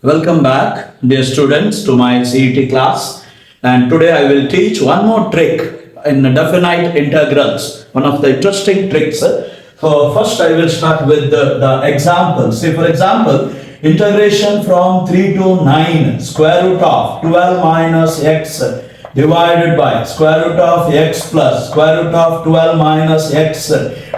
Welcome back, dear students, to my CET class. And today I will teach one more trick in definite integrals. One of the interesting tricks. So first I will start with the example. Say for example, integration from 3 to 9 square root of 12 minus x divided by square root of x plus square root of 12 minus x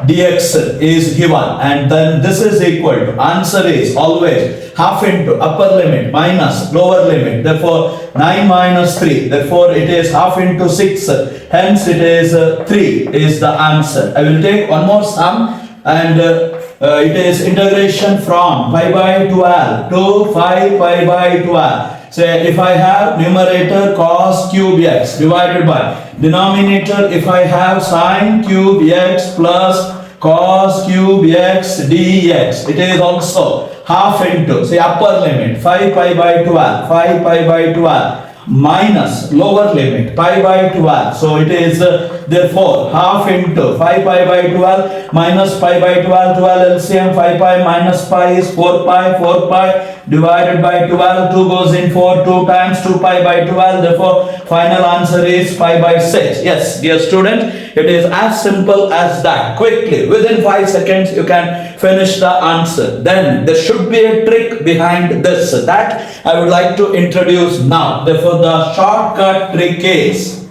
dx is given, and then this is equal to, answer is always half into upper limit minus lower limit, therefore 9 minus 3, therefore it is half into 6, hence it is 3 is the answer. I will take one more sum, and it is integration from pi by 12 to 5 pi by 12. Say if I have numerator cos cube x divided by denominator, if I have sin cube x plus cos cube x dx, it is also half into, say upper limit 5 pi by 12, 5 pi by 12 minus lower limit pi by 12. So it is therefore half into 5 pi by 12 minus pi by 12, 12 LCM, 5 pi minus pi is 4 pi, 4 pi divided by 12, 2 goes in 4, 2 times 2 pi by 12, therefore final answer is pi by 6. Yes, dear student, it is as simple as that. Quickly, within 5 seconds you can finish the answer. Then there should be a trick behind this that I would like to introduce now. Therefore the shortcut trick is,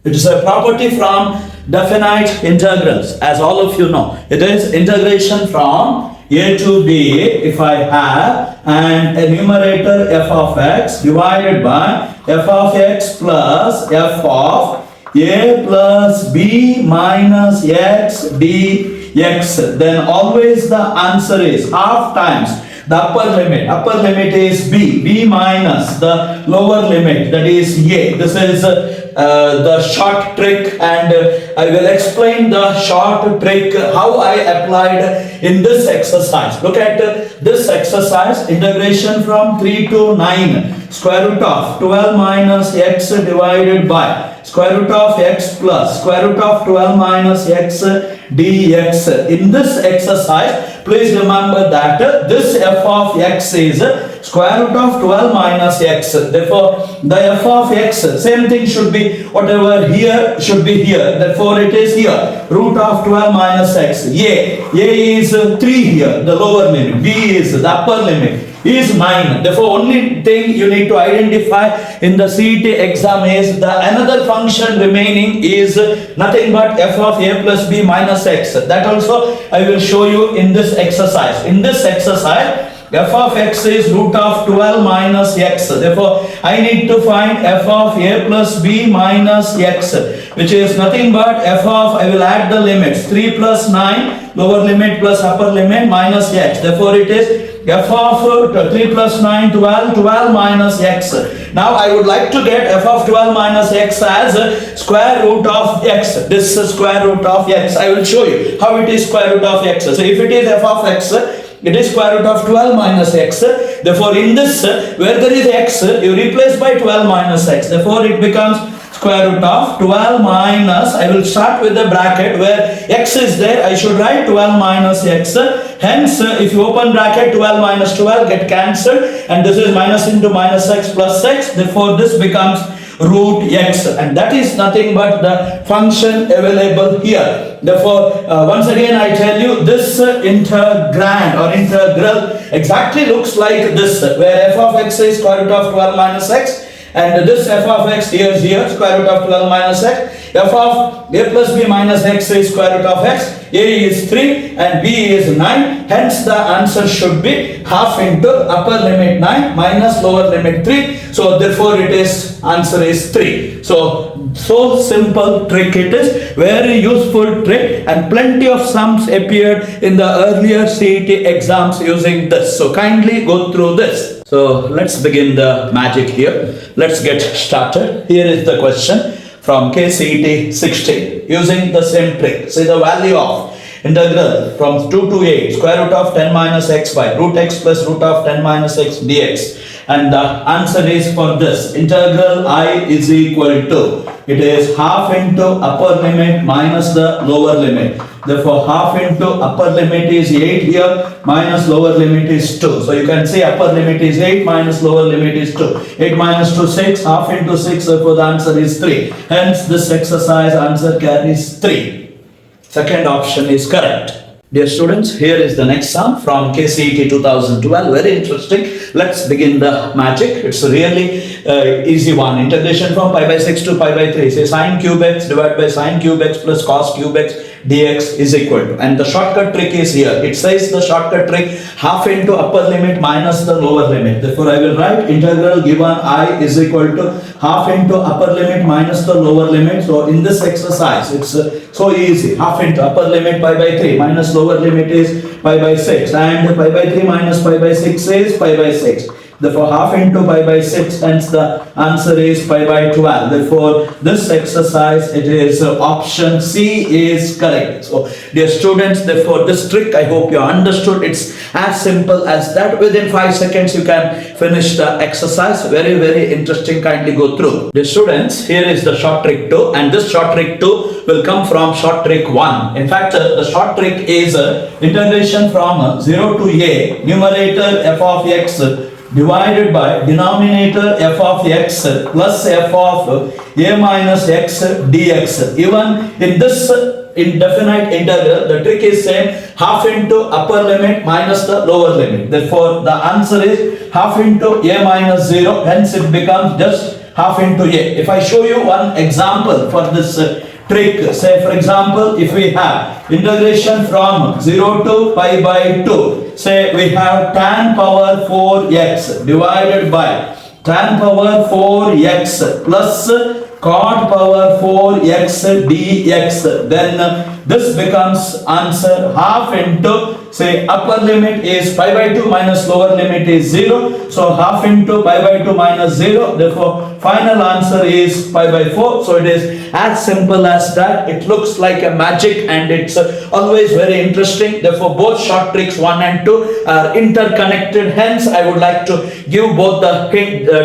it is a property from definite integrals, as all of you know. It is integration from a to b if I have a numerator f of x divided by f of x plus f of a plus b minus x dx. Then always the answer is half times the upper limit is b minus the lower limit, that is a. This is the short trick, and I will explain the short trick how I applied in this exercise. Look at this exercise, integration from 3 to 9 square root of 12 minus x divided by square root of x plus square root of 12 minus x dx. In this exercise, please remember that this f of x is square root of 12 minus x. Therefore, the f of x, same thing should be, whatever here should be here. Therefore, it is here, root of 12 minus x. A is 3 here, the lower limit. B is the upper limit, is 9. Therefore, only thing you need to identify in the CET exam is the another function remaining is nothing but f of a plus b minus x. That also I will show you in this exercise. In this exercise, f of x is root of 12 minus x. Therefore, I need to find f of a plus b minus x, which is nothing but f of, I will add the limits, 3 plus 9, lower limit plus upper limit minus x. Therefore, it is f of 3 plus 9, 12, 12 minus x. Now, I would like to get f of 12 minus x as square root of x. This is square root of x. I will show you how it is square root of x. So, if it is f of x, it is square root of 12 minus x. Therefore, in this, where there is x, you replace by 12 minus x. Therefore, it becomes square root of 12 minus, I will start with the bracket where x is there, I should write 12 minus x. Hence, if you open bracket, 12 minus 12 get cancelled, and this is minus into minus x plus x. Therefore, this becomes root x, and that is nothing but the function available here. Therefore, once again I tell you, this integrand or integral exactly looks like this, where f of x is square root of 12 minus x, and this f of x here is here, square root of 12 minus x. F of a plus b minus x is square root of x. A is 3 and b is 9. Hence, the answer should be half into upper limit 9 minus lower limit 3. So, therefore, it is, answer is 3. So simple trick it is. Very useful trick, and plenty of sums appeared in the earlier CET exams using this. So, kindly go through this. So, let's begin the magic here. Let's get started. Here is the question from KCET 16 using the same trick. Say the value of integral from 2 to 8, square root of 10 minus x by root x plus root of 10 minus x dx. And the answer is for this integral I is equal to, it is half into upper limit minus the lower limit. Therefore, half into upper limit is 8 here, minus lower limit is 2. So you can see upper limit is 8, minus lower limit is 2. 8 minus 2, 6, half into 6, therefore the answer is 3. Hence, this exercise answer carries 3. Second option is correct. Dear students, here is the next sum from KCET 2012. Very interesting. Let's begin the magic. It's a really easy one. Integration from pi by 6 to pi by 3. Say sine cube x divided by sine cube x plus cos cube x dx is equal to. And the shortcut trick is here. It says the shortcut trick half into upper limit minus the lower limit. Therefore, I will write integral given I is equal to half into upper limit minus the lower limit. So in this exercise, it's so easy. Half into upper limit pi by 3 minus lower limit is pi by 6, and pi by 3 minus pi by 6 is pi by 6. Therefore, half into pi by 6, hence the answer is pi by 12. Therefore, this exercise, it is option C is correct. So, dear students, therefore, this trick, I hope you understood. It's as simple as that. Within 5 seconds, you can finish the exercise. Very, very interesting. Kindly go through. Dear students, here is the short trick 2, and this short trick 2 will come from short trick 1. In fact, the short trick is integration from 0 to a, numerator f of x divided by denominator f of x plus f of a minus x dx. Even in this indefinite integral, the trick is same, half into upper limit minus the lower limit. Therefore, the answer is half into a minus 0, hence it becomes just half into a. If I show you one example for this trick, say for example, if we have integration from 0 to pi by 2, say we have tan power 4x divided by tan power 4x plus cot power 4x dx, then this becomes answer half into, say upper limit is pi by 2 minus lower limit is 0, so half into pi by 2 minus 0, therefore final answer is pi by 4. So it is as simple as that. It looks like a magic, and it's always very interesting. Therefore, both short tricks 1 and 2 are interconnected. Hence, I would like to give both the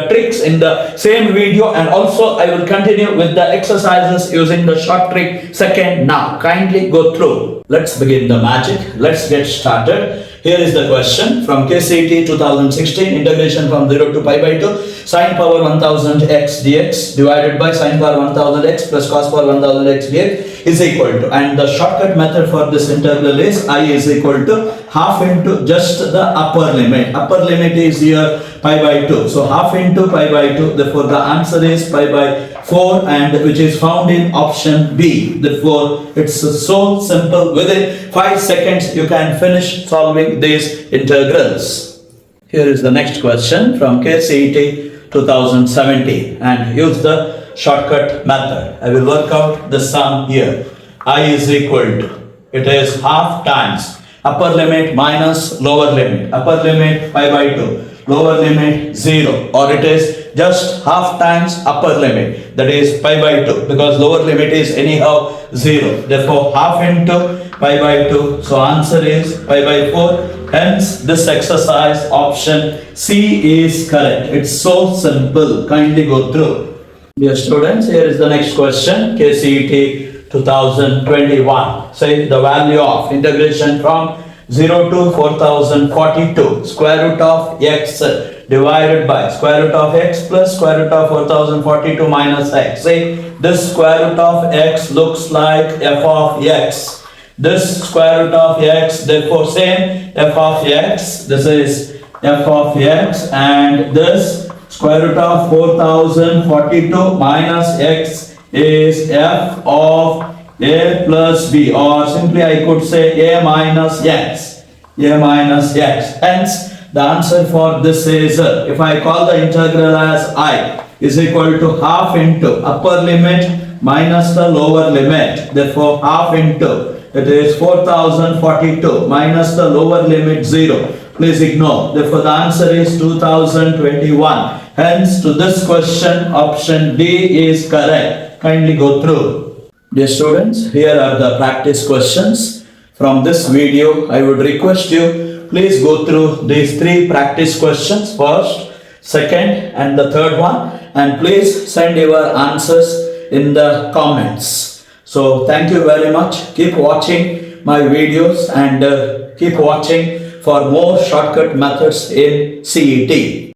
tricks in the same video, and also I will continue with the exercises using the short trick second now. Kindly go through. Let's begin the magic. Let's get started. Here is the question from KCET 2016, integration from 0 to pi by 2, sine power 1000 x dx divided by sine power 1000 x plus cos power 1000 x dx is equal to, and the shortcut method for this integral is I is equal to half into just the upper limit. Upper limit is here pi by 2. So half into pi by 2. Therefore, the answer is pi by 4, and which is found in option B. Therefore, it's so simple. Within 5 seconds, you can finish solving these integrals. Here is the next question from KCET 2017, and use the shortcut method. I will work out the sum here. I is equal to, it is half times upper limit minus lower limit. Upper limit pi by 2, lower limit 0, or it is just half times upper limit, that is pi by 2, because lower limit is anyhow 0. Therefore, half into pi by 2. So answer is pi by 4. Hence, this exercise option C is correct. It's so simple. Kindly go through. Dear students, here is the next question. KCET 2021. Say the value of integration from 0 to 4042, square root of x divided by square root of x plus square root of 4042 minus x. Say this square root of x looks like f of x. This square root of x, therefore same f of x. This is f of x, and this square root of 4042 minus x is f of a plus b, or simply I could say a minus x. A minus x. Hence, the answer for this is, if I call the integral as I is equal to half into upper limit minus the lower limit. Therefore, half into, it is 4042 minus the lower limit 0. Please ignore. Therefore, the answer is 2021. Hence, to this question, option D is correct. Kindly go through. Dear students, here are the practice questions from this video, I would request you, please go through these 3 practice questions first, second and the third one, and please send your answers in the comments. So thank you very much. Keep watching my videos and keep watching for more shortcut methods in CET.